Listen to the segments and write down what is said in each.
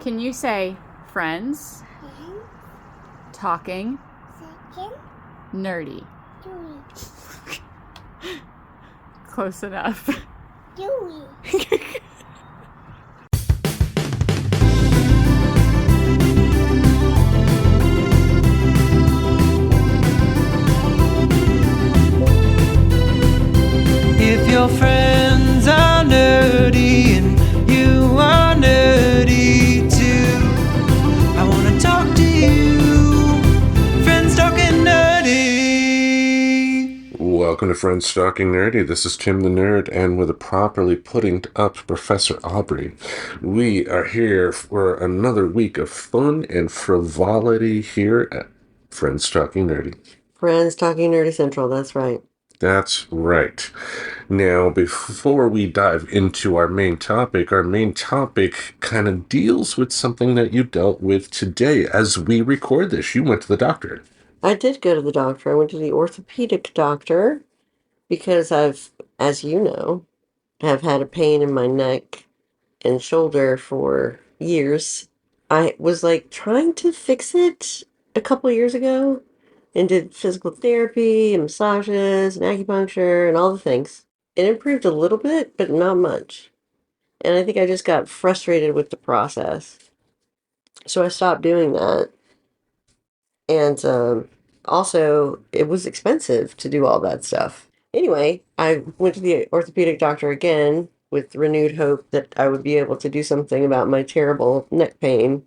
Can you say friends, talking, nerdy? Close enough. If your friends are nerdy and you are nerdy too, I want to talk to you. Friends Talking Nerdy. Welcome to Friends Talking Nerdy. This is Tim the Nerd, and with a properly putting up Professor Aubrey, we are here for another week of fun and frivolity here at Friends Talking Nerdy. Friends Talking Nerdy Central, that's right. That's right. Now, before we dive into our main topic kind of deals with something that you dealt with today as we record this. You went to the doctor. I did go to the doctor. I went to the orthopedic doctor because I've, as you know, have had a pain in my neck and shoulder for years. I was trying to fix it a couple of years ago and did physical therapy and massages and acupuncture and all the things. It improved a little bit, but not much. And I think I just got frustrated with the process. So I stopped doing that. And also, it was expensive to do all that stuff. Anyway, I went to the orthopedic doctor again with renewed hope that I would be able to do something about my terrible neck pain.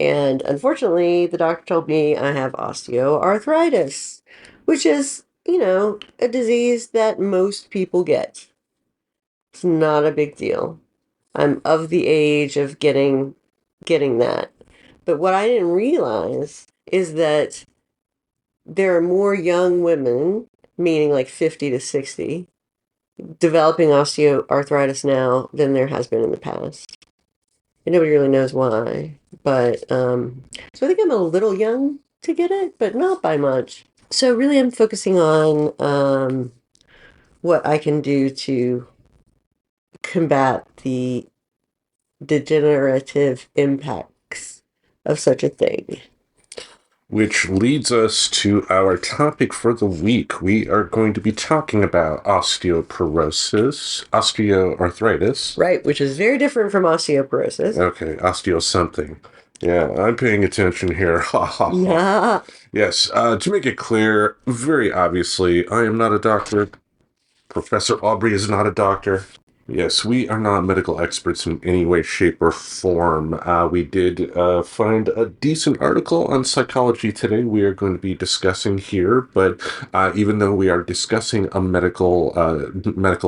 And unfortunately, the doctor told me I have osteoarthritis, which is, a disease that most people get. It's not a big deal. I'm of the age of getting that. But what I didn't realize is that there are more young women, meaning like 50 to 60, developing osteoarthritis now than there has been in the past. And nobody really knows why. But, so I think I'm a little young to get it, but not by much. So really I'm focusing on what I can do to combat the degenerative impacts of such a thing. Which leads us to our topic for the week. We are going to be talking about osteoarthritis. Right, which is very different from osteoporosis. Okay, osteo something. Yeah, I'm paying attention here. Ha ha ha. Yeah. Yes, to make it clear, very obviously, I am not a doctor. Professor Aubrey is not a doctor. Yes, we are not medical experts in any way, shape, or form. We did find a decent article on psychology today we are going to be discussing here, but even though we are discussing a medical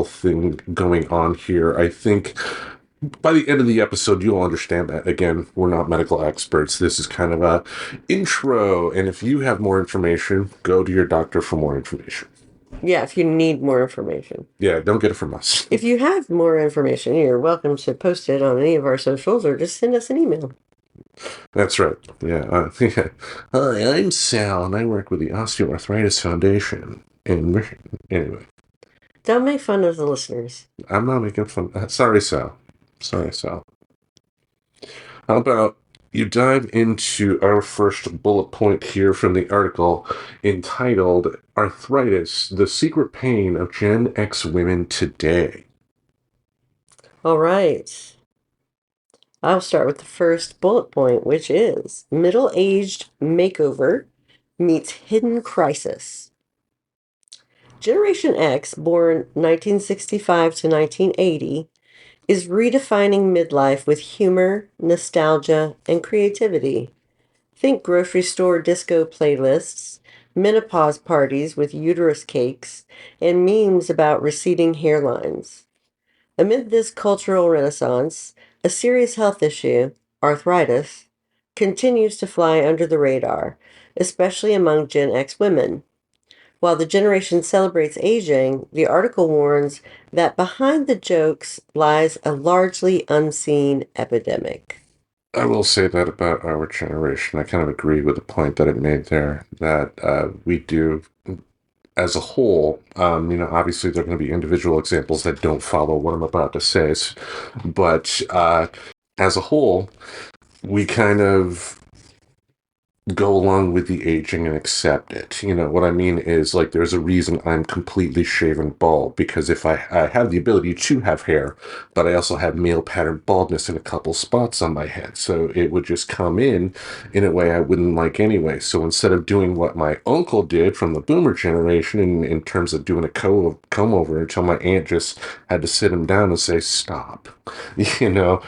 thing going on here, I think by the end of the episode, you'll understand that, again, we're not medical experts. This is kind of a intro, and if you have more information, go to your doctor for more information. Yeah, if you need more information. Yeah, don't get it from us. If you have more information, you're welcome to post it on any of our socials or just send us an email. That's right. Yeah. Hi, I'm Sal, and I work with the Osteoarthritis Foundation. And anyway. Don't make fun of the listeners. I'm not making fun. Sorry, Sal. How about you dive into our first bullet point here from the article entitled Arthritis, the Secret Pain of Gen X Women Today. All right. I'll start with the first bullet point, which is middle-aged makeover meets hidden crisis. Generation X, born 1965 to 1980, is redefining midlife with humor, nostalgia, and creativity. Think grocery store disco playlists, menopause parties with uterus cakes, and memes about receding hairlines. Amid this cultural renaissance, a serious health issue, arthritis, continues to fly under the radar, especially among Gen X women. While the generation celebrates aging, the article warns that behind the jokes lies a largely unseen epidemic. I will say that about our generation. I kind of agree with the point that it made there, that we do, as a whole, obviously there are going to be individual examples that don't follow what I'm about to say, but as a whole, we kind of go along with the aging and accept it. You know, what I mean is, like, there's a reason I'm completely shaven bald, because if I have the ability to have hair, but I also have male pattern baldness in a couple spots on my head. So it would just come in a way I wouldn't like anyway. So instead of doing what my uncle did from the boomer generation in terms of doing a comb over until my aunt just had to sit him down and say, stop, you know,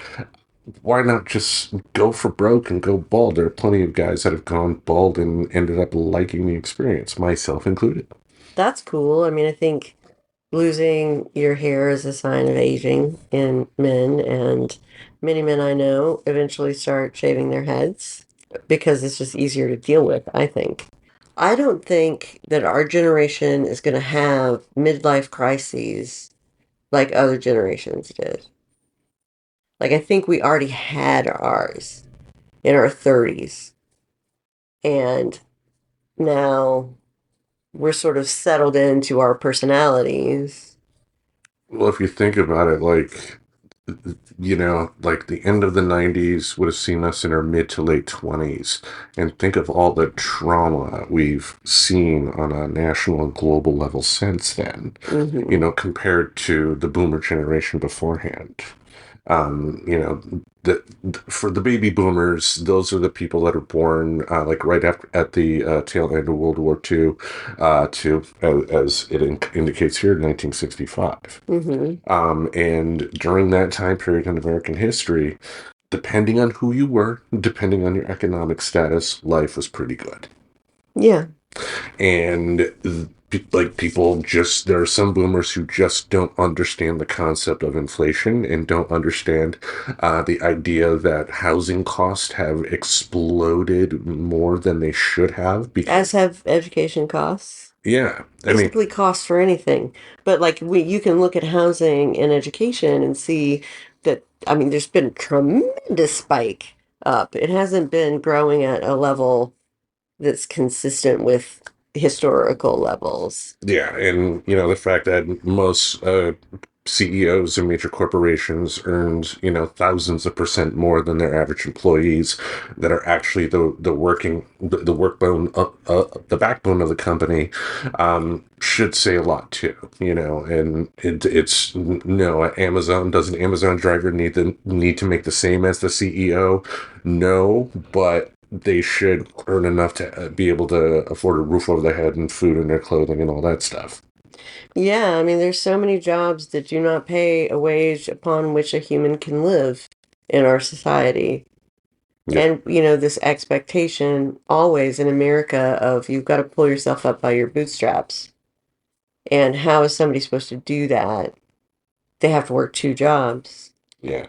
why not just go for broke and go bald? There are plenty of guys that have gone bald and ended up liking the experience, myself included. That's cool. I mean, I think losing your hair is a sign of aging in men, and many men I know eventually start shaving their heads because it's just easier to deal with, I think. I don't think that our generation is going to have midlife crises like other generations did. Like, I think we already had ours in our 30s, and now we're sort of settled into our personalities. Well, if you think about it, like, you know, like the end of the 90s would have seen us in our mid to late 20s. And think of all the trauma we've seen on a national and global level since then, Hmm. you know, compared to the boomer generation beforehand. You know, for the baby boomers, those are the people that are born like right after at the tail end of World War II, as it indicates here, 1965. Hmm. And during that time period in American history, depending on who you were, depending on your economic status, life was pretty good. Yeah. And like, people just, there are some boomers who just don't understand the concept of inflation and don't understand the idea that housing costs have exploded more than they should have, because As have education costs. yeah, I mean, Basically costs for anything. But like you can look at housing and education and see that, I mean, there's been a tremendous spike up. It hasn't been growing at a level that's consistent with historical levels. yeah, and you know, the fact that most CEOs of major corporations earned, you know, thousands of percent more than their average employees, that are actually the workbone, the backbone of the company, should say a lot too, you know. And it's no, Amazon, does an Amazon driver need to make the same as the CEO? No, but they should earn enough to be able to afford a roof over their head and food and their clothing and all that stuff. Yeah, I mean, there's so many jobs that do not pay a wage upon which a human can live in our society. Yeah. And, you know, this expectation always in America of you've got to pull yourself up by your bootstraps. And how is somebody supposed to do that? They have to work two jobs. Yeah.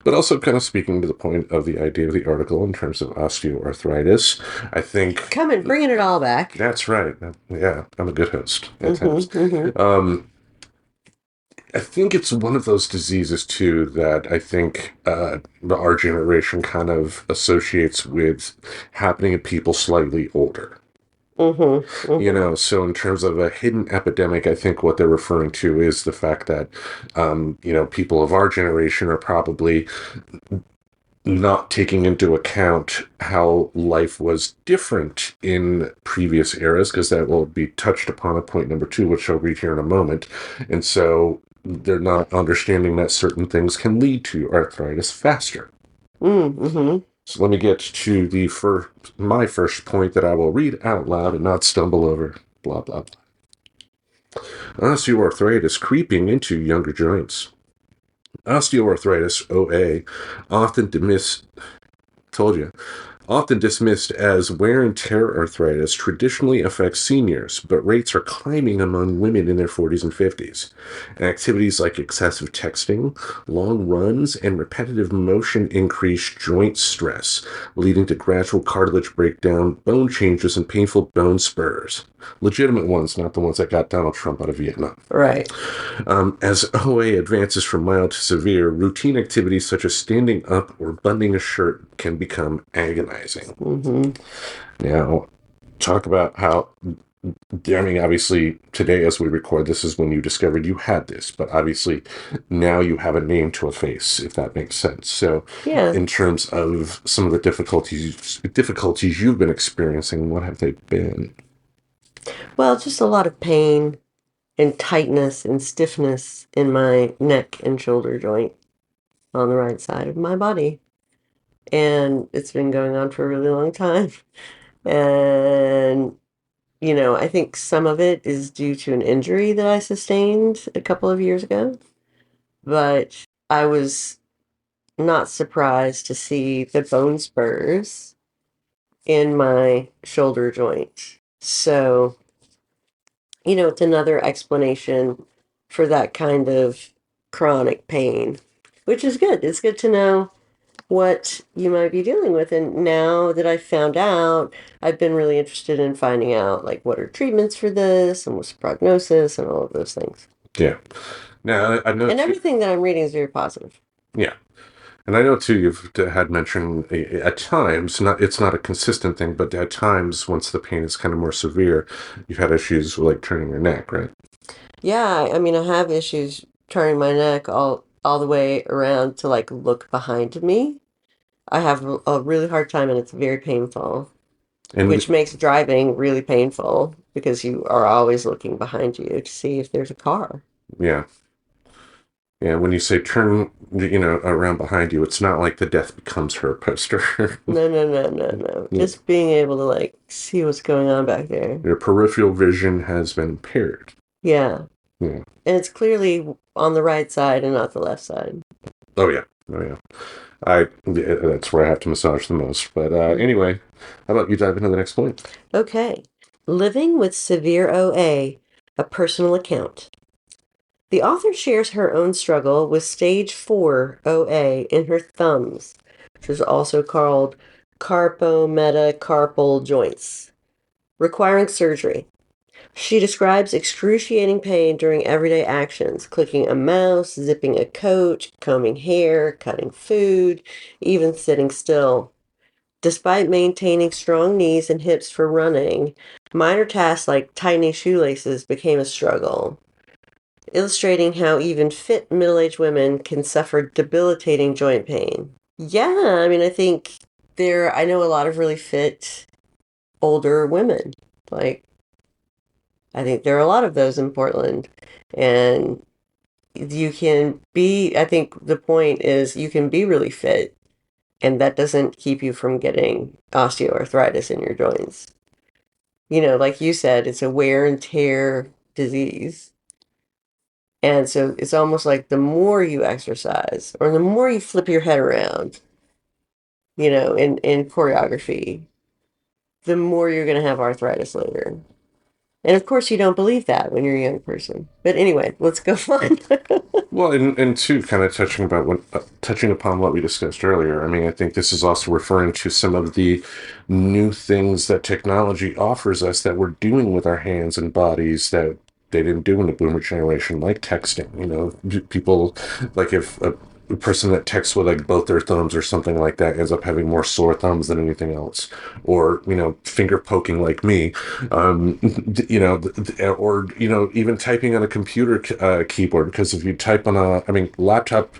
But also, kind of speaking to the point of the idea of the article in terms of osteoarthritis, I think Bringing it all back. that's right. Yeah, I'm a good host at Hmm. times. Hmm. I think it's one of those diseases too that I think our generation kind of associates with happening in people slightly older. Hmm. You Hmm. know, so in terms of a hidden epidemic, I think what they're referring to is the fact that, you know, people of our generation are probably not taking into account how life was different in previous eras, because that will be touched upon at point number 2, which I'll read here in a moment. And so they're not understanding that certain things can lead to arthritis faster. Hmm. So let me get to my first point that I will read out loud and not stumble over. Blah, blah, blah. Osteoarthritis creeping into younger joints. Osteoarthritis, OA, often often dismissed as wear and tear arthritis, traditionally affects seniors, but rates are climbing among women in their 40s and 50s. Activities like excessive texting, long runs, and repetitive motion increase joint stress, leading to gradual cartilage breakdown, bone changes, and painful bone spurs. Legitimate ones, not the ones that got Donald Trump out of Vietnam. Right. As OA advances from mild to severe, routine activities such as standing up or buttoning a shirt can become agonizing. Hmm. Now, talk about how I mean, obviously, today as we record, this is when you discovered you had this, but obviously now you have a name to a face, if that makes sense. So, Yeah. in terms of some of the difficulties you've been experiencing, what have they been? Well, just a lot of pain and tightness and stiffness in my neck and shoulder joint on the right side of my body. And it's been going on for a really long time. And, I think some of it is due to an injury that I sustained a couple of years ago. But I was not surprised to see the bone spurs in my shoulder joint. So, it's another explanation for that kind of chronic pain, which is good. It's good to know what you might be dealing with. And now that I've found out, I've been really interested in finding out, like, what are treatments for this and what's the prognosis and all of those things. Yeah. Now, I know. And everything that I'm reading is very positive. Yeah. And I know too, you've had mentioned at times, it's not a consistent thing, but at times, once the pain is kind of more severe, you've had issues with like turning your neck, right? Yeah, I mean, I have issues turning my neck all the way around to like look behind me. I have a really hard time and it's very painful, And which makes driving really painful because you are always looking behind you to see if there's a car. yeah, yeah. When you say turn, around behind you, it's not like the death becomes her poster. No, no, no, no, no. Yeah. Just being able to like see what's going on back there. Your peripheral vision has been impaired. Yeah. Yeah. And it's clearly on the right side and not the left side. Oh yeah. Oh yeah. That's where I have to massage the most. But anyway, how about you dive into the next point? Okay. Living with severe OA, a personal account. The author shares her own struggle with stage 4 OA in her thumbs, which is also called carpometacarpal joints, requiring surgery. She describes excruciating pain during everyday actions, clicking a mouse, zipping a coat, combing hair, cutting food, even sitting still. Despite maintaining strong knees and hips for running, minor tasks like tightening shoelaces became a struggle, illustrating how even fit middle-aged women can suffer debilitating joint pain. Yeah, I mean, I know a lot of really fit older women. Like, I think there are a lot of those in Portland. And I think the point is you can be really fit, and that doesn't keep you from getting osteoarthritis in your joints. Like you said, it's a wear and tear disease. And so it's almost like the more you exercise or the more you flip your head around, in choreography, the more you're going to have arthritis later. And of course, you don't believe that when you're a young person. But anyway, let's go on. Well, and two, kind of touching upon what we discussed earlier. I mean, I think this is also referring to some of the new things that technology offers us that we're doing with our hands and bodies that they didn't do in the boomer generation, like texting. People, like if a person that texts with like both their thumbs or something like that ends up having more sore thumbs than anything else, or finger poking like me, or even typing on a computer keyboard, because if you type on laptop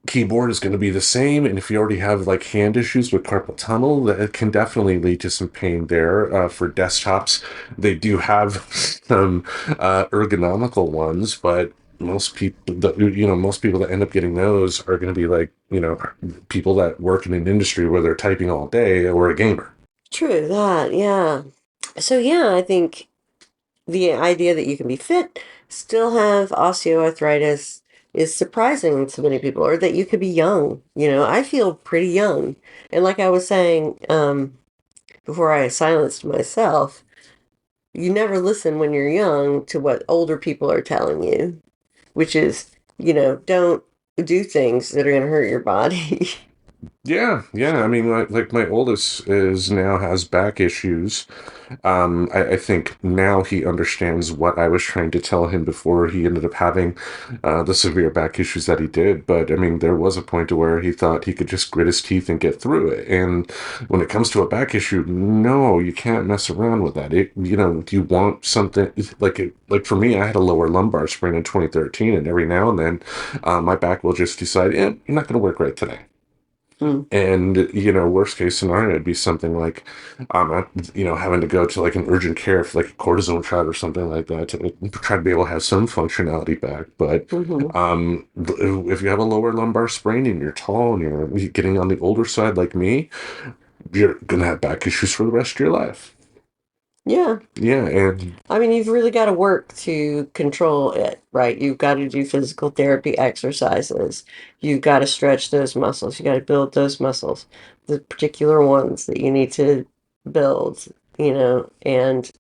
keyboard is going to be the same, and if you already have like hand issues with carpal tunnel, that can definitely lead to some pain there. For desktops, they do have some ergonomical ones, but most people that end up getting those are going to be like people that work in an industry where they're typing all day, or a gamer. True that, yeah. So yeah, I think the idea that you can be fit, still have osteoarthritis is surprising to many people, or that you could be young. I feel pretty young. And like I was saying, before I silenced myself, you never listen when you're young to what older people are telling you, which is, don't do things that are going to hurt your body. Yeah, yeah. I mean, like my oldest is now has back issues. I think now he understands what I was trying to tell him before he ended up having the severe back issues that he did. But I mean, there was a point to where he thought he could just grit his teeth and get through it. And when it comes to a back issue, no, you can't mess around with that. You want something like for me, I had a lower lumbar sprain in 2013, and every now and then, my back will just decide, you're not going to work right today. Mm. And, worst case scenario, it'd be something like, having to go to like an urgent care for like a cortisone shot or something like that to try to be able to have some functionality back. But Hmm. if you have a lower lumbar sprain and you're tall and you're getting on the older side like me, you're going to have back issues for the rest of your life. Yeah. Yeah. And I mean, you've really got to work to control it, right? You've got to do physical therapy exercises. You've got to stretch those muscles. You got to build those muscles, the particular ones that you need to build, and,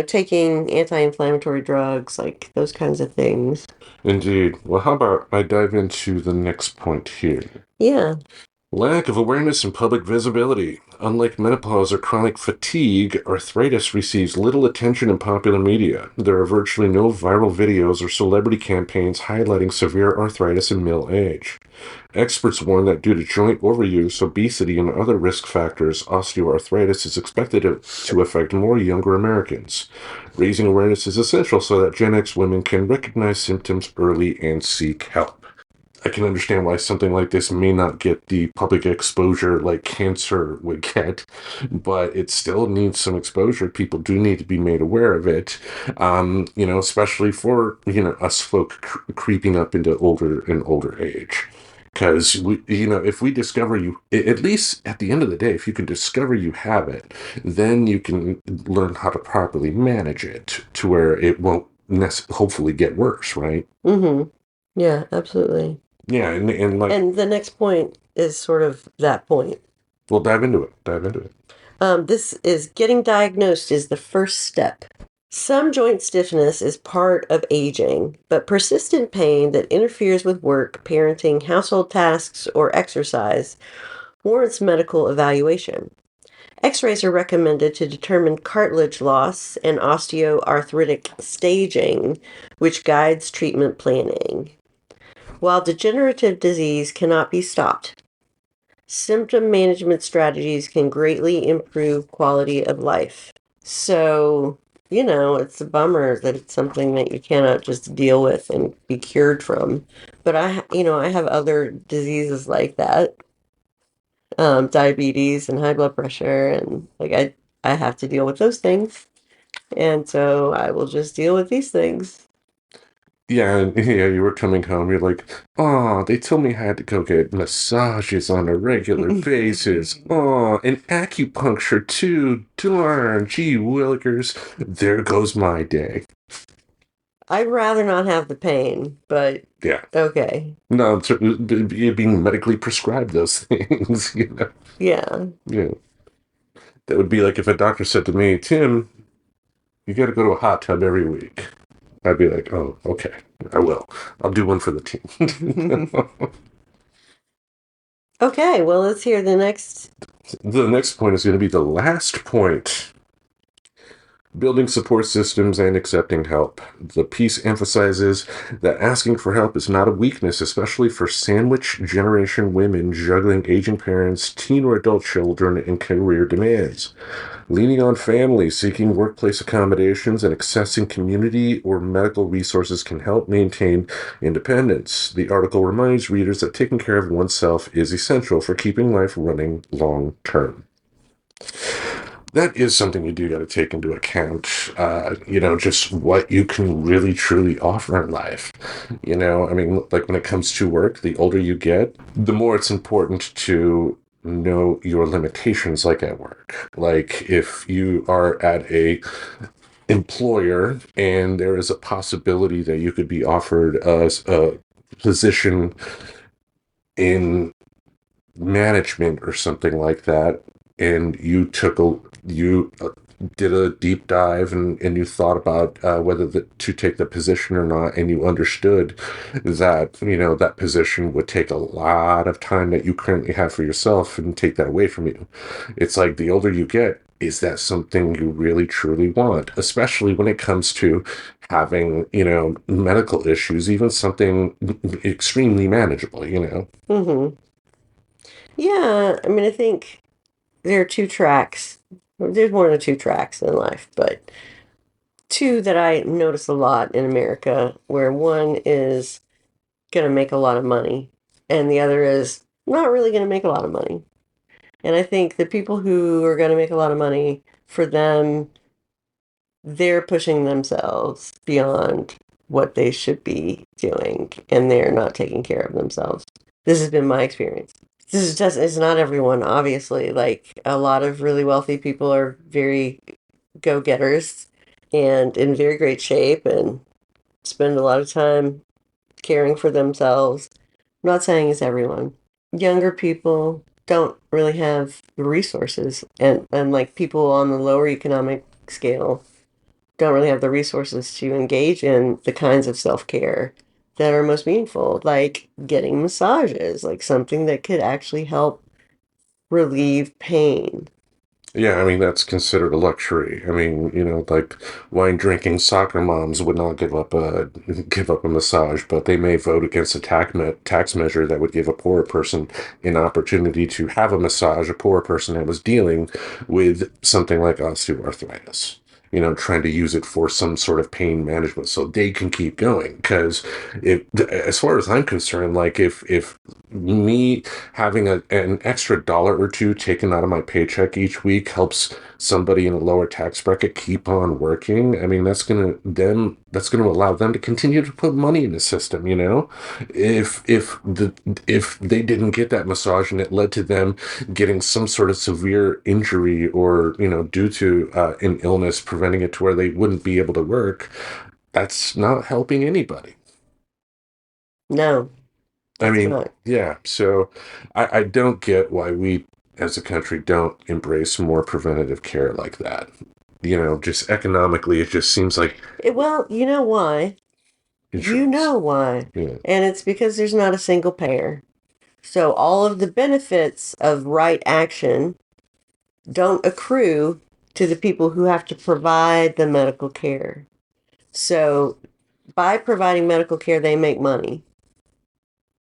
taking anti-inflammatory drugs, like those kinds of things. indeed. Well, how about I dive into the next point here? Yeah. Lack of awareness and public visibility. Unlike menopause or chronic fatigue, arthritis receives little attention in popular media. There are virtually no viral videos or celebrity campaigns highlighting severe arthritis in middle age. Experts warn that due to joint overuse, obesity, and other risk factors, osteoarthritis is expected to affect more younger Americans. Raising awareness is essential so that Gen X women can recognize symptoms early and seek help. I can understand why something like this may not get the public exposure like cancer would get, but it still needs some exposure. People do need to be made aware of it, especially for, us folk creeping up into older and older age. Because if we discover at least at the end of the day, if you can discover you have it, then you can learn how to properly manage it to where it won't hopefully get worse, right? Mm-hmm. Yeah, absolutely. Yeah, and like, And the next point is sort of that point. we'll dive into it. Dive into it. This is getting diagnosed is the first step. Some joint stiffness is part of aging, but persistent pain that interferes with work, parenting, household tasks, or exercise warrants medical evaluation. X-rays are recommended to determine cartilage loss and osteoarthritic staging, which guides treatment planning. While degenerative disease cannot be stopped, symptom management strategies can greatly improve quality of life. So, it's a bummer that it's something that you cannot just deal with and be cured from. But I have other diseases like that, diabetes and high blood pressure, and like I have to deal with those things. And so I will just deal with these things. Yeah, and yeah, you were coming home. You're like, oh, they told me I had to go get massages on a regular basis. Oh, and acupuncture too. Darn, gee willikers. There goes my day. I'd rather not have the pain, but Yeah. okay. No, being medically prescribed those things, Yeah. Yeah. That would be like if a doctor said to me, Tim, you got to go to a hot tub every week. I'd be like, oh, okay, I will. I'll do one for the team. Okay, well, let's hear the next. The next point is going to be the last point. Building support systems and accepting help. The piece emphasizes that asking for help is not a weakness, especially for sandwich generation women juggling aging parents, teen or adult children, and career demands. Leaning on family, seeking workplace accommodations, and accessing community or medical resources can help maintain independence. The article reminds readers that taking care of oneself is essential for keeping life running long term. That is something you do got to take into account, just what you can really truly offer in life. I mean, like when it comes to work, the older you get, the more it's important to know your limitations, like at work. Like if you are at a employer and there is a possibility that you could be offered a position in management or something like that, and you did a deep dive and you thought about whether to take the position or not, and you understood that, that position would take a lot of time that you currently have for yourself and take that away from you. It's like the older you get, is that something you really truly want, especially when it comes to having, medical issues, even something extremely manageable. Mm-hmm. Yeah, I mean, I think there are two tracks. There's more than two tracks in life, but two that I notice a lot in America, where one is going to make a lot of money and the other is not really going to make a lot of money. And I think the people who are going to make a lot of money, for them, they're pushing themselves beyond what they should be doing, and they're not taking care of themselves. This has been my experience. This is just, it's not everyone, obviously. Like, a lot of really wealthy people are very go-getters and in very great shape and spend a lot of time caring for themselves. I'm not saying it's everyone. Younger people don't really have the resources, and like people on the lower economic scale don't really have the resources to engage in the kinds of self-care that are most meaningful, like getting massages, like something that could actually help relieve pain. Yeah, I mean, that's considered a luxury. I mean, like wine drinking soccer moms would not give up a massage, but they may vote against a tax measure that would give a poor person an opportunity to have a massage, a poor person that was dealing with something like osteoarthritis. Trying to use it for some sort of pain management so they can keep going. Because as far as I'm concerned, like if me having an extra dollar or two taken out of my paycheck each week helps somebody in a lower tax bracket keep on working, I mean, that's gonna allow them to continue to put money in the system. If they didn't get that massage and it led to them getting some sort of severe injury, or due to an illness preventing it to where they wouldn't be able to work, that's not helping anybody. No, I it's mean, not. yeah. So I don't get why we as a country don't embrace more preventative care like that. Just economically, it just seems like Well, you know why? You insurance. know why. Yeah. And it's because there's not a single payer. So all of the benefits of right action don't accrue to the people who have to provide the medical care. So by providing medical care, they make money.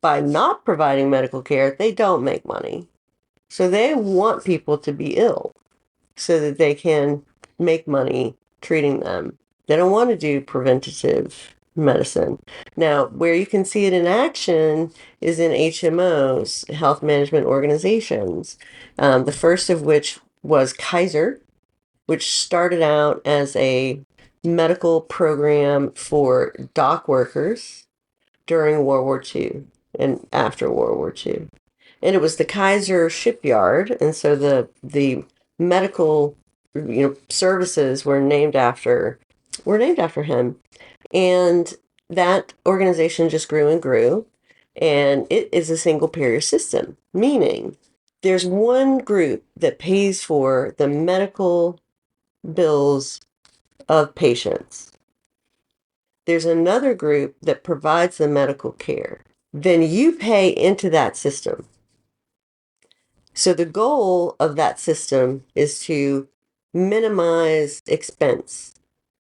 By not providing medical care, they don't make money. So they want people to be ill so that they can make money treating them. They don't want to do preventative medicine. Now, where you can see it in action is in HMOs, health management organizations. The first of which was Kaiser, which started out as a medical program for dock workers during World War II and after World War II. And it was the Kaiser shipyard, and so the medical services were named after him. And that organization just grew and grew, and it is a single payer system, meaning there's one group that pays for the medical bills of patients. There's another group that provides the medical care. Then you pay into that system. So the goal of that system is to minimize expense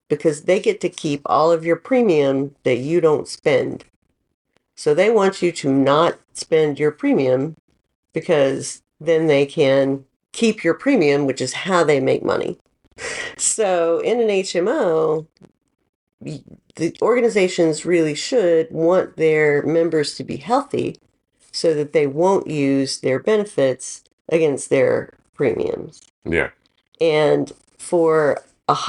because they get to keep all of your premium that you don't spend. So they want you to not spend your premium because then they can keep your premium, which is how they make money. So in an HMO, the organizations really should want their members to be healthy so that they won't use their benefits against their premiums. Yeah. And for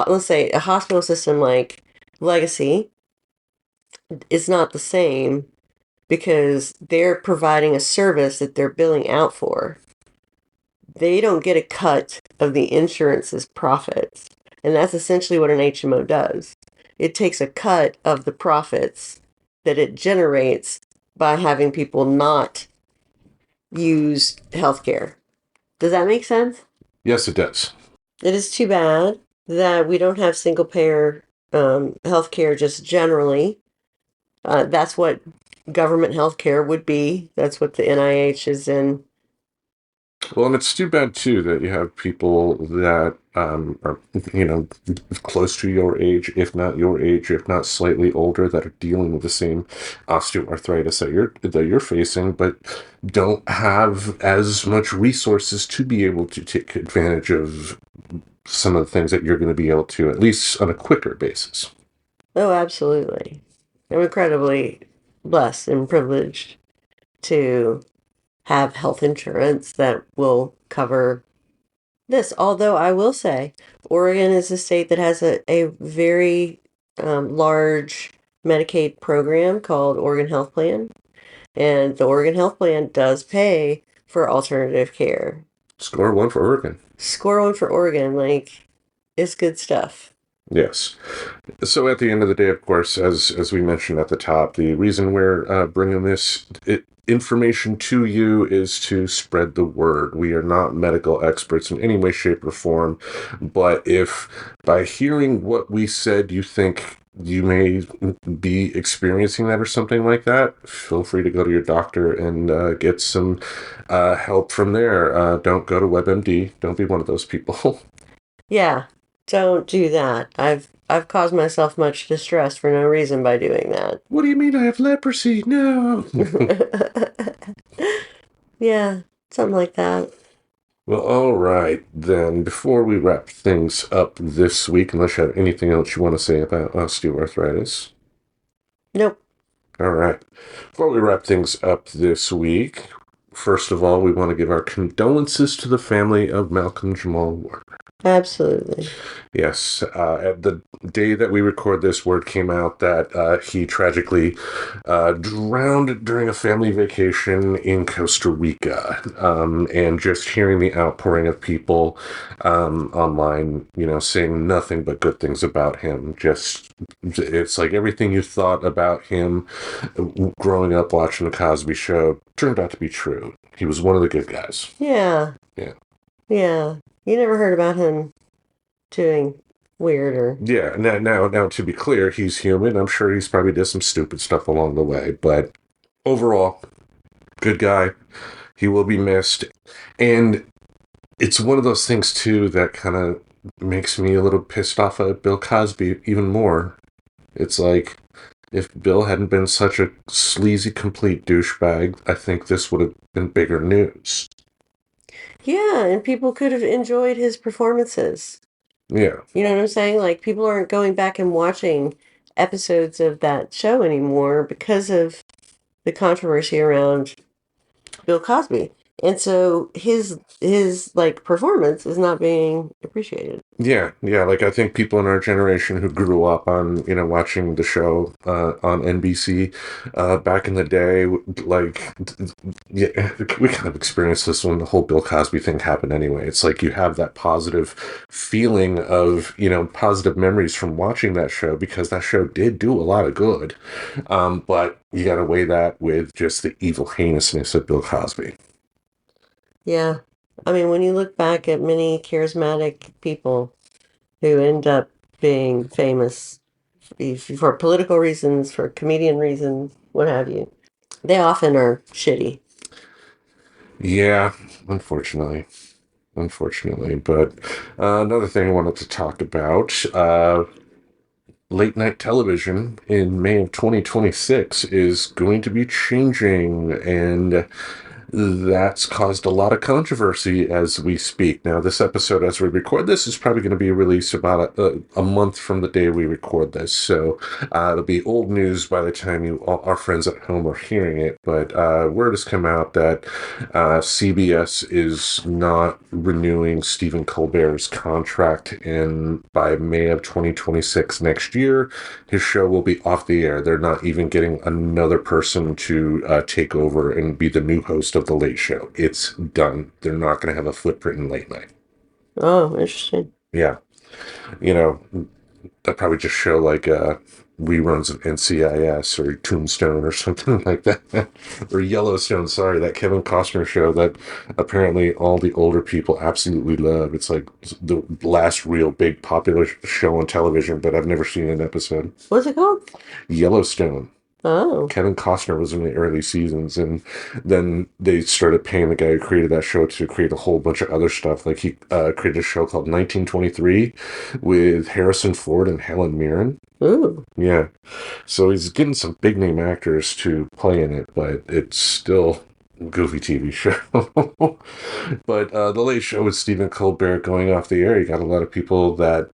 let's say a hospital system like Legacy, it's not the same because they're providing a service that they're billing out for. They don't get a cut of the insurance's profits. And that's essentially what an HMO does. It takes a cut of the profits that it generates by having people not use healthcare. Does that make sense? Yes, it does. It is too bad that we don't have single payer healthcare just generally. That's what government healthcare would be. That's what the NIH is in. Well, and it's too bad too that you have people that are, close to your age, if not your age, if not slightly older, that are dealing with the same osteoarthritis that you're facing, but don't have as much resources to be able to take advantage of some of the things that you're going to be able to, at least on a quicker basis. Oh, absolutely. I'm incredibly blessed and privileged to have health insurance that will cover this. Although I will say, Oregon is a state that has a very large Medicaid program called Oregon Health Plan. And the Oregon Health Plan does pay for alternative care. Score one for Oregon. Score one for Oregon. Like, it's good stuff. Yes. So at the end of the day, of course, as we mentioned at the top, the reason we're bringing this information to you is to spread the word. We are not medical experts in any way, shape, or form, but if by hearing what we said you think you may be experiencing that or something like that, feel free to go to your doctor and get some help from there. Don't go to WebMD. Don't be one of those people. Yeah. Don't do that. I've caused myself much distress for no reason by doing that. What do you mean I have leprosy? No. Yeah, something like that. Well, all right, then. Before we wrap things up this week, unless you have anything else you want to say about osteoarthritis. Nope. All right. Before we wrap things up this week, first of all, we want to give our condolences to the family of Malcolm-Jamal Warner. Absolutely. Yes. At the day that we record this, word came out that he tragically drowned during a family vacation in Costa Rica. And just hearing the outpouring of people online, saying nothing but good things about him. It's like everything you thought about him growing up watching The Cosby Show turned out to be true. He was one of the good guys. Yeah. Yeah. Yeah. You never heard about him doing weird or... Yeah, now, to be clear, he's human. I'm sure he's probably did some stupid stuff along the way, but overall, good guy. He will be missed. And it's one of those things, too, that kind of makes me a little pissed off at Bill Cosby even more. It's like, if Bill hadn't been such a sleazy, complete douchebag, I think this would have been bigger news. Yeah, and people could have enjoyed his performances. Yeah. You know what I'm saying? Like, people aren't going back and watching episodes of that show anymore because of the controversy around Bill Cosby. And so his like performance is not being appreciated. Yeah. Like, I think people in our generation who grew up on, watching the show on NBC back in the day, like, yeah, we kind of experienced this when the whole Bill Cosby thing happened anyway. It's like you have that positive feeling of, positive memories from watching that show because that show did do a lot of good. But you got to weigh that with just the evil heinousness of Bill Cosby. Yeah. I mean, when you look back at many charismatic people who end up being famous for political reasons, for comedian reasons, what have you, they often are shitty. Yeah, unfortunately. But another thing I wanted to talk about, late night television in May of 2026 is going to be changing, and that's caused a lot of controversy as we speak. Now, this episode, as we record this, is probably going to be released about a month from the day we record this. So it'll be old news by the time our friends at home are hearing it. But word has come out that CBS is not renewing Stephen Colbert's contract by May of 2026 next year. His show will be off the air. They're not even getting another person to take over and be the new host of The Late Show. It's done. They're not going to have a footprint in late night. Oh, interesting. Yeah. they'll probably just show like reruns of NCIS or Tombstone or something like that, or Yellowstone. Sorry, that Kevin Costner show that apparently all the older people absolutely love. It's like the last real big popular show on television, but I've never seen an episode. What's it called? Yellowstone. Oh. Kevin Costner was in the early seasons, and then they started paying the guy who created that show to create a whole bunch of other stuff. Like he created a show called 1923 with Harrison Ford and Helen Mirren. Ooh. Yeah. So he's getting some big name actors to play in it, but it's still a goofy TV show. But the Late Show with Stephen Colbert going off the air, you got a lot of people that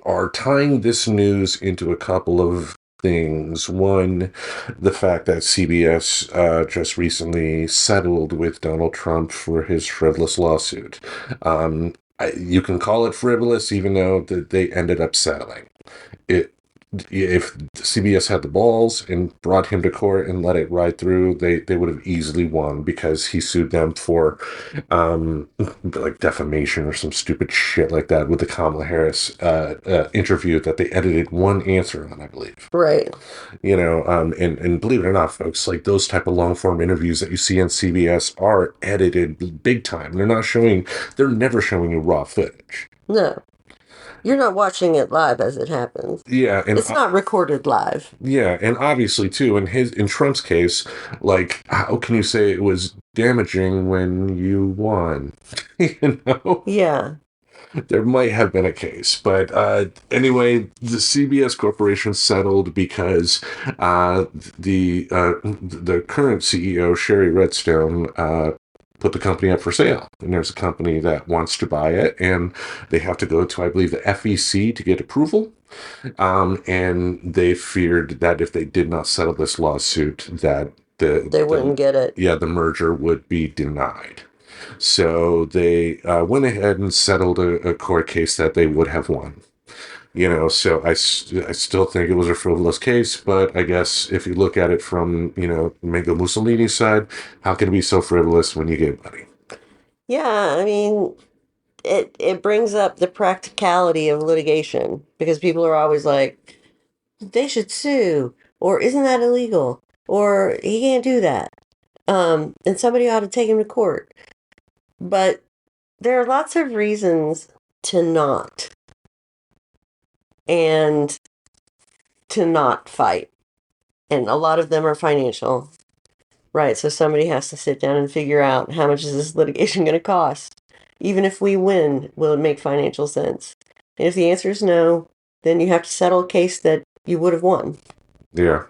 are tying this news into a couple of things. One, the fact that CBS just recently settled with Donald Trump for his frivolous lawsuit. You can call it frivolous, even though they ended up settling. If CBS had the balls and brought him to court and let it ride through, they would have easily won, because he sued them for like defamation or some stupid shit like that with the Kamala Harris interview that they edited one answer on, I believe. Right. And believe it or not, folks, like those type of long form interviews that you see on CBS are edited big time. They're never showing you raw footage. No. You're not watching it live as it happens. Yeah, and it's not recorded live. Yeah, and obviously too, in Trump's case, like, how can you say it was damaging when you won? Yeah. There might have been a case, but anyway, the CBS Corporation settled because the current CEO, Sherry Redstone, put the company up for sale, and there's a company that wants to buy it, and they have to go to, I believe, the FEC to get approval. And they feared that if they did not settle this lawsuit, that they wouldn't get it. Yeah, the merger would be denied. So they went ahead and settled a court case that they would have won. So I still think it was a frivolous case, but I guess if you look at it from, Mango Mussolini's side, how can it be so frivolous when you get money? Yeah, I mean, it brings up the practicality of litigation, because people are always like, they should sue, or isn't that illegal, or he can't do that, and somebody ought to take him to court. But there are lots of reasons to not. And to not fight. And a lot of them are financial. Right, so somebody has to sit down and figure out, how much is this litigation going to cost? Even if we win, will it make financial sense? And if the answer is no, then you have to settle a case that you would have won. Yeah.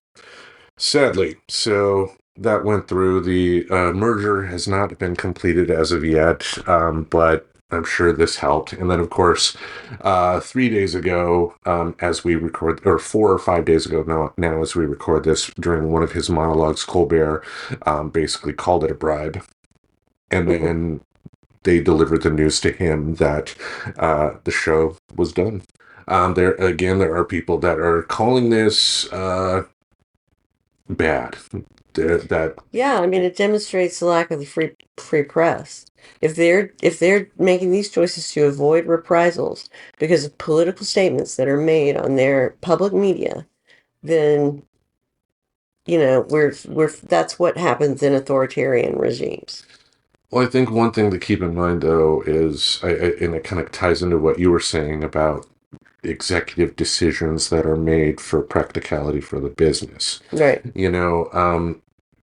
Sadly. So that went through. The merger has not been completed as of yet, but I'm sure this helped. And then, of course, 3 days ago, as we record, or 4 or 5 days ago now as we record this, during one of his monologues, Colbert basically called it a bribe. And then they delivered the news to him that the show was done. There are people that are calling this bad. Yeah, I mean, it demonstrates the lack of the free press. If they're making these choices to avoid reprisals because of political statements that are made on their public media, then we're that's what happens in authoritarian regimes. Well, I think one thing to keep in mind, though, is, and it kind of ties into what you were saying about executive decisions that are made for practicality for the business. Right.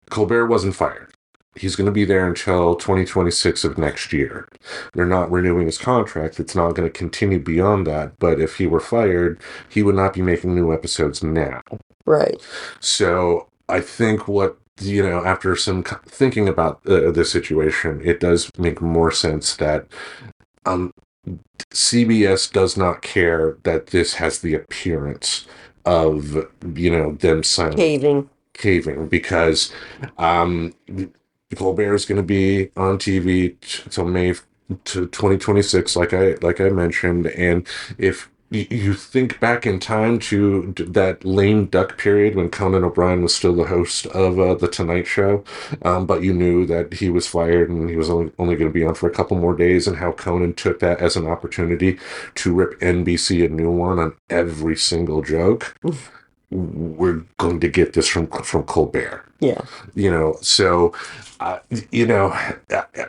Colbert wasn't fired. He's going to be there until 2026 of next year. They're not renewing his contract. It's not going to continue beyond that. But if he were fired, he would not be making new episodes now. Right. So I think after some thinking about this situation, it does make more sense that CBS does not care that this has the appearance of, them caving, because Colbert is going to be on TV till May to 2026, like I mentioned, and if you think back in time to that lame duck period when Conan O'Brien was still the host of The Tonight Show, but you knew that he was fired and he was only going to be on for a couple more days, and how Conan took that as an opportunity to rip NBC a new one on every single joke. We're going to get this from Colbert. Yeah. So,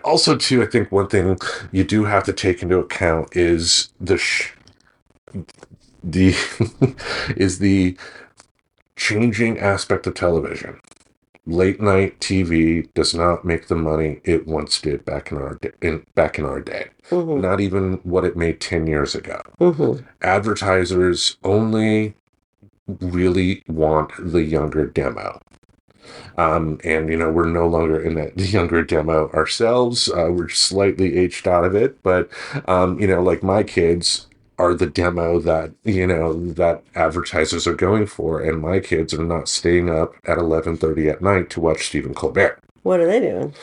also too, I think one thing you do have to take into account is the is the changing aspect of television. Late night TV does not make the money it once did back in our day. Mm-hmm. Not even what it made 10 years ago. Mm-hmm. Advertisers only really want the younger demo. And we're no longer in that younger demo ourselves. We're slightly aged out of it, but like my kids are the demo that that advertisers are going for, and my kids are not staying up at 11:30 at night to watch Stephen Colbert. What are they doing?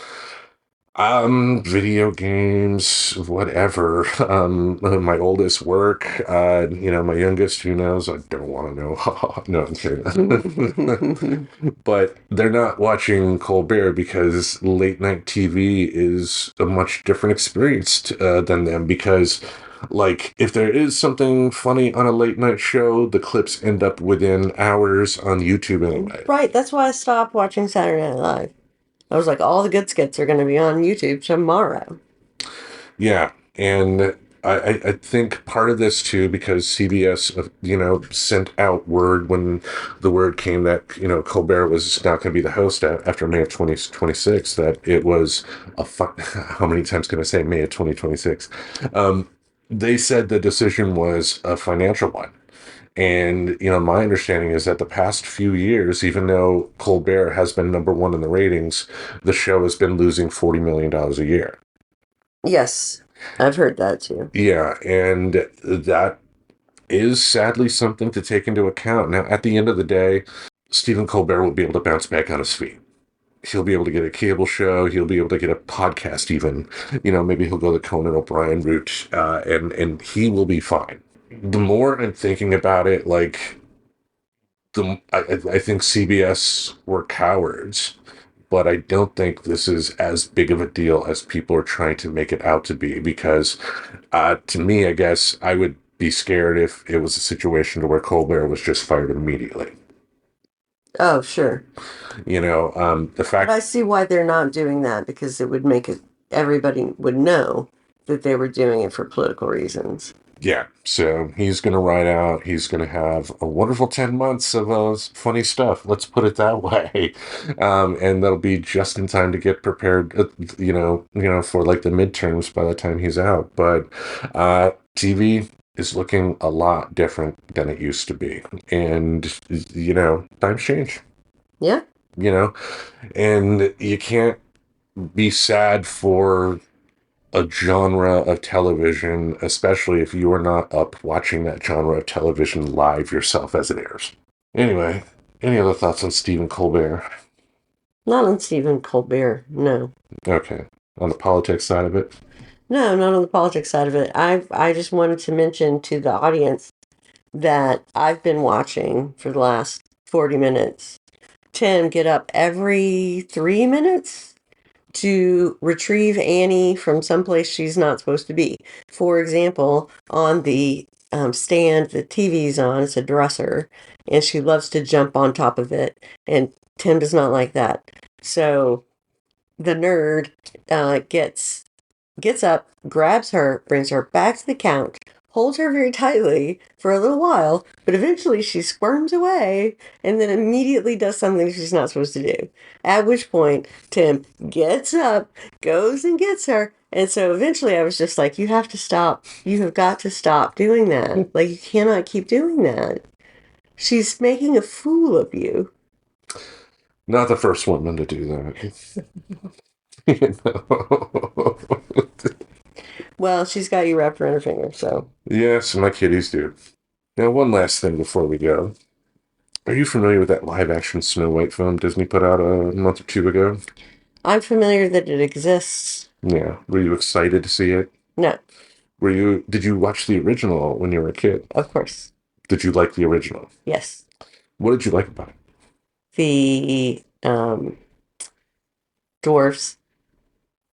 Video games, whatever. My oldest work, my youngest, who knows? I don't want to know. No, I'm kidding. But they're not watching Colbert because late night TV is a much different experience than them, because like, if there is something funny on a late night show, the clips end up within hours on YouTube anyway. Right, that's why I stopped watching Saturday Night Live. I was like, all the good skits are going to be on YouTube tomorrow. Yeah, and I think part of this too, because CBS, sent out word when the word came that, Colbert was not going to be the host after May of 2026, that it was how many times can I say May of 2026? They said the decision was a financial one. And, my understanding is that the past few years, even though Colbert has been number one in the ratings, the show has been losing $40 million a year. Yes, I've heard that too. Yeah, and that is sadly something to take into account. Now, at the end of the day, Stephen Colbert will be able to bounce back on his feet. He'll be able to get a cable show. He'll be able to get a podcast even. Maybe he'll go the Conan O'Brien route, and he will be fine. The more I'm thinking about it, like, I think CBS were cowards, but I don't think this is as big of a deal as people are trying to make it out to be, because to me, I guess I would be scared if it was a situation where Colbert was just fired immediately. Oh, sure. The fact... But I see why they're not doing that, because it would make it, everybody would know that they were doing it for political reasons. Yeah, so he's going to ride out. He's going to have a wonderful 10 months of funny stuff. Let's put it that way. And that'll be just in time to get prepared, for like the midterms by the time he's out. But TV is looking a lot different than it used to be. And, times change. Yeah. And you can't be sad for a genre of television, especially if you are not up watching that genre of television live yourself as it airs. Anyway, any other thoughts on Stephen Colbert? Not on Stephen Colbert, no. Okay. On the politics side of it? No, not on the politics side of it. I just wanted to mention to the audience that I've been watching for the last 40 minutes Tim get up every 3 minutes to retrieve Annie from someplace she's not supposed to be. For example, on the stand the TV's on, it's a dresser, and she loves to jump on top of it, and Tim does not like that. So the nerd gets up, grabs her, brings her back to the couch, holds her very tightly for a little while, but eventually she squirms away and then immediately does something she's not supposed to do. At which point, Tim gets up, goes and gets her. And so eventually I was just like, you have to stop. You have got to stop doing that. Like, you cannot keep doing that. She's making a fool of you. Not the first woman to do that. Well, she's got you wrapped around her finger, so. Yes, my kitties do. Now, one last thing before we go. Are you familiar with that live-action Snow White film Disney put out a month or two ago? I'm familiar that it exists. Yeah. Were you excited to see it? No. Did you watch the original when you were a kid? Of course. Did you like the original? Yes. What did you like about it? The dwarves.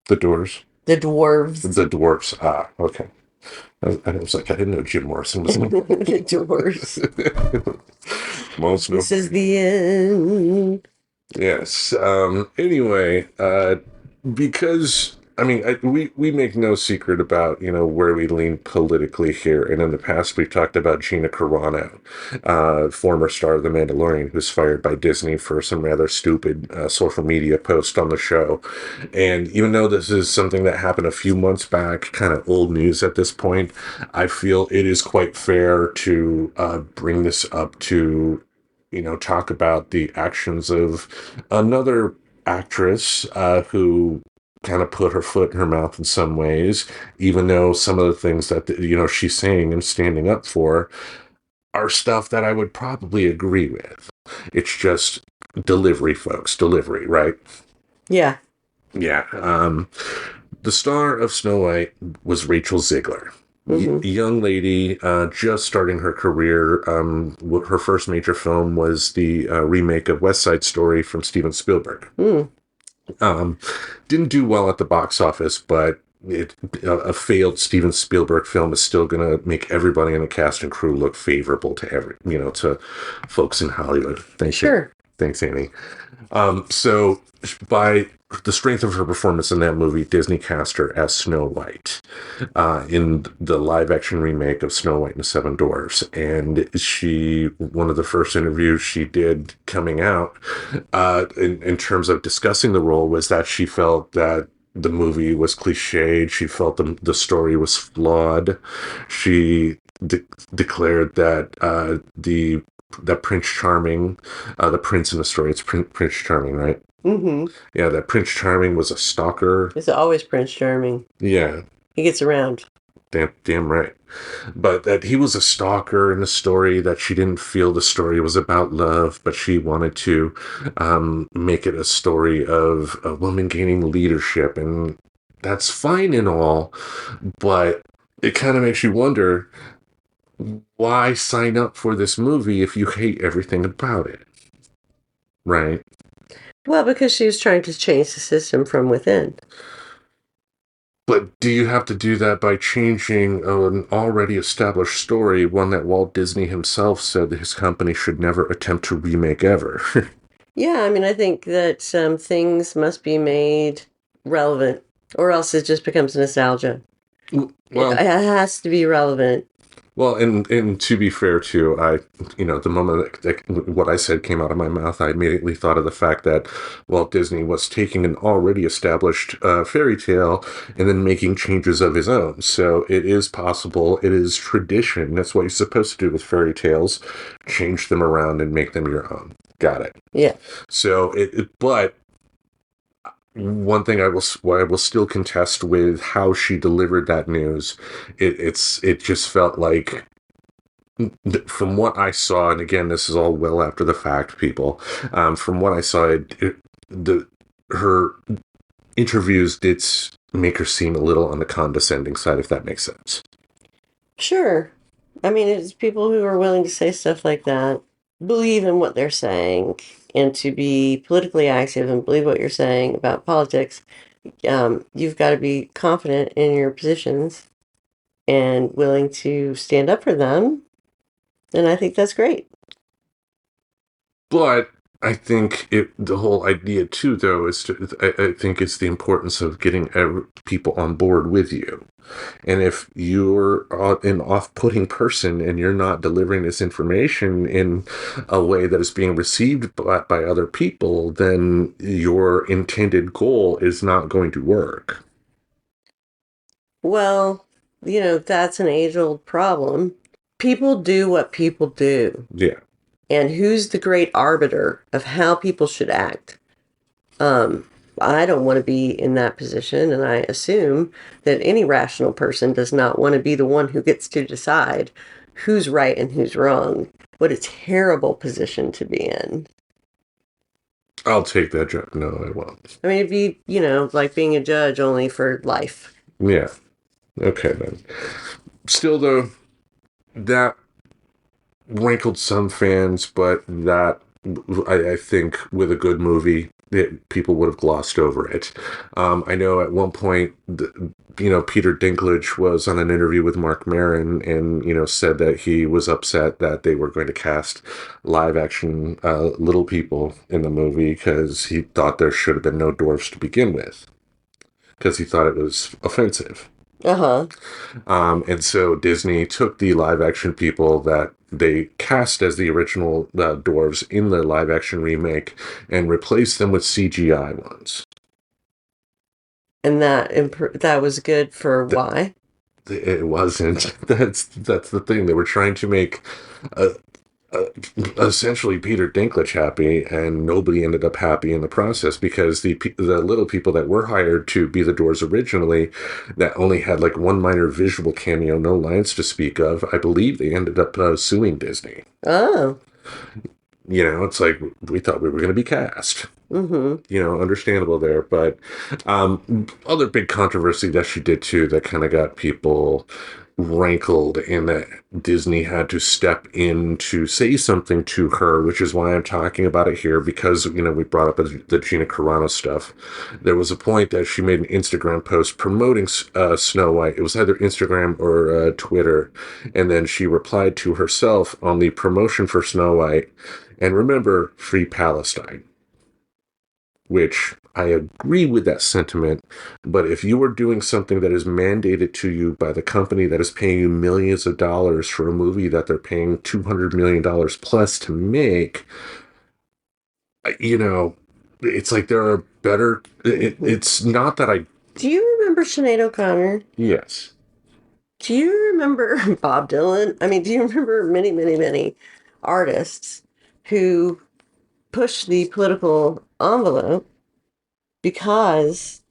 The doors? The dwarves. The dwarfs. Ah, okay. I was like, I didn't know Jim Morrison was in The dwarves. Most This is the end. Yes. Anyway, because I mean, we make no secret about where we lean politically here, and in the past we've talked about Gina Carano, former star of The Mandalorian, who's fired by Disney for some rather stupid social media post on the show. And even though this is something that happened a few months back, kind of old news at this point, I feel it is quite fair to bring this up to talk about the actions of another actress who kind of put her foot in her mouth in some ways, even though some of the things that she's saying and standing up for are stuff that I would probably agree with. It's just delivery, folks. Delivery, right? Yeah. Yeah. The star of Snow White was Rachel Ziegler. Young lady, just starting her career. Her first major film was the remake of West Side Story from Steven Spielberg. Didn't do well at the box office, but a failed Steven Spielberg film is still going to make everybody in the cast and crew look favorable to folks in Hollywood. Thanks, Sure. Thanks, Annie. So by the strength of her performance in that movie, Disney cast her as Snow White in the live-action remake of Snow White and the Seven Dwarfs. And one of the first interviews she did coming out in terms of discussing the role was that she felt that the movie was cliched. She felt the story was flawed. She declared that that Prince Charming, the prince in the story, it's Prince Charming, right? Mm-hmm. Yeah, that Prince Charming was a stalker. It's always Prince Charming. Yeah. He gets around. Damn right. But that he was a stalker in the story, that she didn't feel the story was about love, but she wanted to make it a story of a woman gaining leadership. And that's fine and all, but it kind of makes you wonder, why sign up for this movie if you hate everything about it? Right? Well, because she was trying to change the system from within. But do you have to do that by changing an already established story, one that Walt Disney himself said that his company should never attempt to remake ever? Yeah, I mean, I think that things must be made relevant, or else it just becomes nostalgia. Well, it has to be relevant. Well, and to be fair too, the moment that what I said came out of my mouth, I immediately thought of the fact that Walt Disney was taking an already established fairy tale and then making changes of his own. So it is possible. It is tradition. That's what you're supposed to do with fairy tales. Change them around and make them your own. Got it. Yeah. So but one thing I will still contest with how she delivered that news. It just felt like, from what I saw, and again, this is all well after the fact, people. From what I saw, her interviews did make her seem a little on the condescending side, if that makes sense. Sure. I mean, it's people who are willing to say stuff like that, believe in what they're saying, and to be politically active and believe what you're saying about politics. You've got to be confident in your positions and willing to stand up for them. And I think that's great. But I think the whole idea too, though, I think it's the importance of getting people on board with you. And if you're an off-putting person and you're not delivering this information in a way that is being received by other people, then your intended goal is not going to work. Well, that's an age-old problem. People do what people do. Yeah. And who's the great arbiter of how people should act? I don't want to be in that position, and I assume that any rational person does not want to be the one who gets to decide who's right and who's wrong. What a terrible position to be in. I'll take that job. No, I won't. I mean, it'd be, like being a judge only for life. Yeah. Okay, then. Still, though, that rankled some fans, but that I think with a good movie, people would have glossed over it. I know at one point, Peter Dinklage was on an interview with Mark Maron and, said that he was upset that they were going to cast live action little people in the movie because he thought there should have been no dwarfs to begin with because he thought it was offensive. Uh-huh. And so Disney took the live action people that they cast as the original dwarves in the live action remake and replaced them with CGI ones. And that was good for why? It wasn't. That's the thing. They were trying to make essentially Peter Dinklage happy, and nobody ended up happy in the process because the little people that were hired to be the dwarves originally, that only had like one minor visual cameo, no lines to speak of. I believe they ended up suing Disney. Oh. It's like we thought we were going to be cast. Mm-hmm. Understandable there. But other big controversy that she did too that kind of got people rankled and that Disney had to step in to say something to her, which is why I'm talking about it here because, we brought up the Gina Carano stuff. There was a point that she made an Instagram post promoting Snow White. It was either Instagram or Twitter. And then she replied to herself on the promotion for Snow White. And remember, free Palestine. Which I agree with that sentiment, but if you are doing something that is mandated to you by the company that is paying you millions of dollars for a movie that they're paying $200 million plus to make, it's like there are better. It's not that I. Do you remember Sinead O'Connor? Yes. Do you remember Bob Dylan? I mean, do you remember many, many, many artists who pushed the political envelope because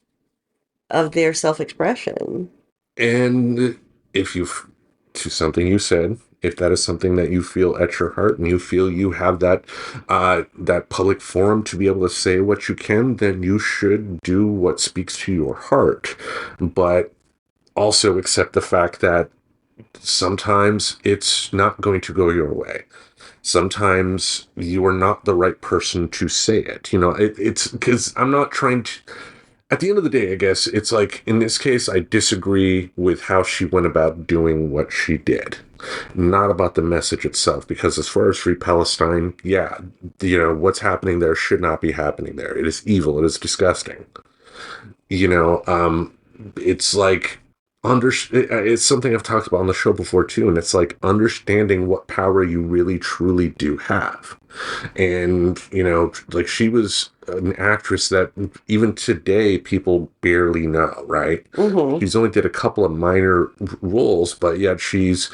of their self-expression? And if to something you said, if that is something that you feel at your heart and you feel you have that public forum to be able to say what you can, then you should do what speaks to your heart. But also accept the fact that sometimes it's not going to go your way. Sometimes you are not the right person to say it. It's because I'm not trying to. At the end of the day, I guess it's like in this case, I disagree with how she went about doing what she did, not about the message itself. Because as far as Free Palestine, yeah, what's happening there should not be happening there. It is evil. It is disgusting. It's like it's something I've talked about on the show before too, and it's like understanding what power you really truly do have. And like she was an actress that even today people barely know, right? Mm-hmm. She's only did a couple of minor roles, but yet she's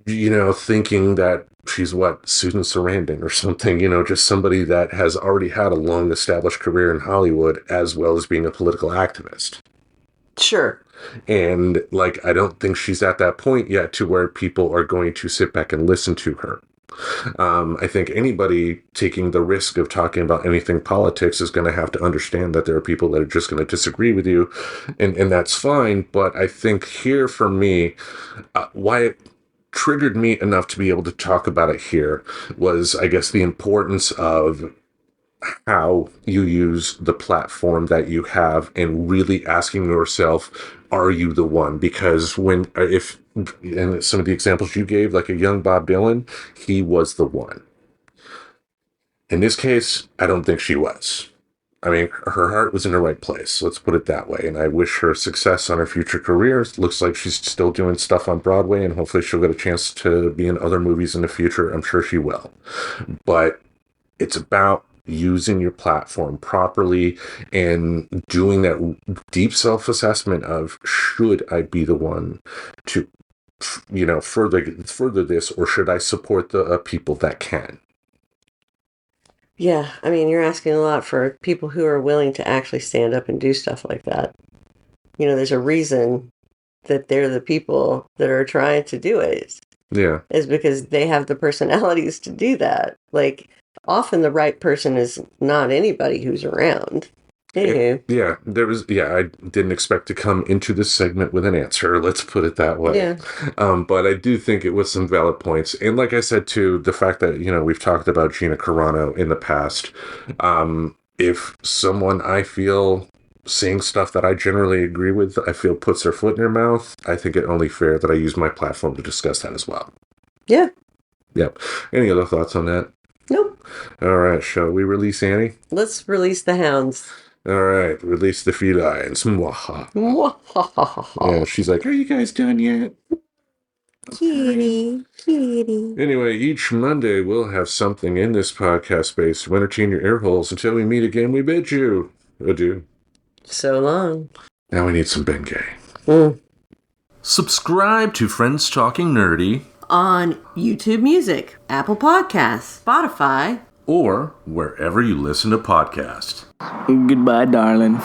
thinking that she's Susan Sarandon or something, just somebody that has already had a long established career in Hollywood as well as being a political activist. Sure. And I don't think she's at that point yet to where people are going to sit back and listen to her. I think anybody taking the risk of talking about anything politics is going to have to understand that there are people that are just going to disagree with you, and that's fine. But I think here for me, why it triggered me enough to be able to talk about it here was, I guess, the importance of how you use the platform that you have and really asking yourself, are you the one? Because and some of the examples you gave, like a young Bob Dylan, he was the one. In this case, I don't think she was. I mean, her heart was in the right place. Let's put it that way. And I wish her success on her future career. Looks like she's still doing stuff on Broadway, and hopefully she'll get a chance to be in other movies in the future. I'm sure she will. But it's about using your platform properly and doing that deep self-assessment of, should I be the one to, further this, or should I support the people that can? Yeah, I mean, you're asking a lot for people who are willing to actually stand up and do stuff like that. There's a reason that they're the people that are trying to do it. Yeah. Is because they have the personalities to do that. Like, often the right person is not anybody who's around. Anywho. I didn't expect to come into this segment with an answer. Let's put it that way. Yeah. But I do think it was some valid points. And like I said, too, the fact that, we've talked about Gina Carano in the past. If someone I feel saying stuff that I generally agree with, I feel puts their foot in their mouth, I think it only fair that I use my platform to discuss that as well. Yeah. Yep. Any other thoughts on that? Nope. All right. Shall we release Annie? Let's release the hounds. All right. Release the felines. Mwaha. Yeah, she's like, are you guys done yet? Kitty. Anyway, each Monday we'll have something in this podcast space to entertain your ear holes. Until we meet again, we bid you adieu. So long. Now we need some Bengay. Subscribe to Friends Talking Nerdy on YouTube Music, Apple Podcasts, Spotify, or wherever you listen to podcasts. Goodbye, darling.